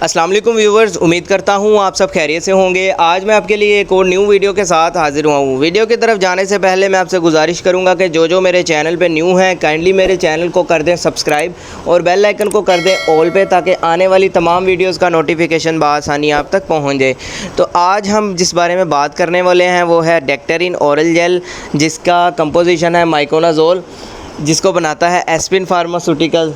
अस्सलाम वालेकुम व्यूवर्स, उम्मीद करता हूँ आप सब खैरियत से होंगे। आज मैं आपके लिए एक और न्यू वीडियो के साथ हाजिर हुआ हूँ। वीडियो की तरफ जाने से पहले मैं आपसे गुजारिश करूँगा कि जो मेरे चैनल पे न्यू हैं काइंडली मेरे चैनल को कर दें सब्सक्राइब और बेल आइकन को कर दें ऑल पे, ताकि आने वाली तमाम वीडियोज़ का नोटिफिकेशन बआसानी आप तक पहुँच जाए। तो आज हम जिस बारे में बात करने वाले हैं वो है डेक्टरीन ओरल जेल, जिसका कंपोजिशन है माइकोनाजोल, जिसको बनाता है एस्पिन फार्मास्यूटिकल।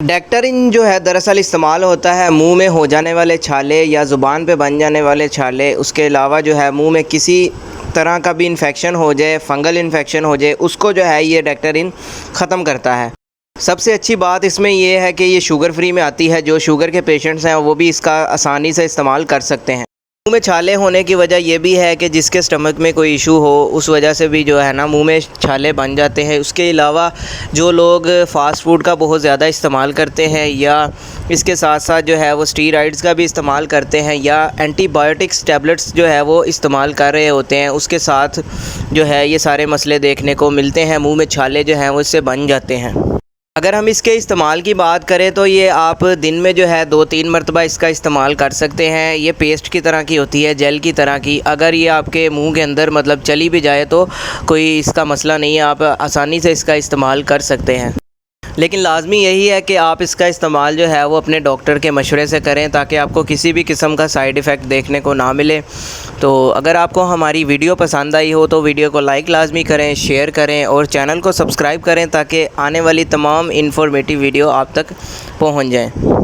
डेक्टरीन जो है दरअसल इस्तेमाल होता है मुंह में हो जाने वाले छाले या ज़ुबान पे बन जाने वाले छाले, उसके अलावा जो है मुंह में किसी तरह का भी इन्फेक्शन हो जाए, फंगल इन्फेक्शन हो जाए, उसको जो है ये डेक्टरीन ख़त्म करता है। सबसे अच्छी बात इसमें ये है कि ये शुगर फ्री में आती है। जो शुगर के पेशेंट्स हैं वो भी इसका आसानी से इस्तेमाल कर सकते हैं। मुंह में छाले होने की वजह यह भी है कि जिसके स्टमक में कोई इशू हो उस वजह से भी जो है ना मुंह में छाले बन जाते हैं। उसके अलावा जो लोग फ़ास्ट फूड का बहुत ज़्यादा इस्तेमाल करते हैं या इसके साथ साथ जो है वो स्टीरॉइड्स का भी इस्तेमाल करते हैं या एंटीबायोटिक्स टैबलेट्स जो है वो इस्तेमाल कर रहे होते हैं, उसके साथ जो है ये सारे मसले देखने को मिलते हैं। मुँह में छाले जो हैं वो इससे बन जाते हैं। अगर हम इसके इस्तेमाल की बात करें तो ये आप दिन में जो है 2-3 मरतबा इसका इस्तेमाल कर सकते हैं। ये पेस्ट की तरह की होती है, जेल की तरह की। अगर ये आपके मुंह के अंदर मतलब चली भी जाए तो कोई इसका मसला नहीं है, आप आसानी से इसका इस्तेमाल कर सकते हैं। लेकिन लाजमी यही है कि आप इसका इस्तेमाल जो है वो अपने डॉक्टर के मशवरे से करें, ताकि आपको किसी भी किस्म का साइड इफ़ेक्ट देखने को ना मिले। तो अगर आपको हमारी वीडियो पसंद आई हो तो वीडियो को लाइक लाजमी करें, शेयर करें और चैनल को सब्सक्राइब करें, ताकि आने वाली तमाम इन्फॉर्मेटिव वीडियो आप तक पहुंच जाएं।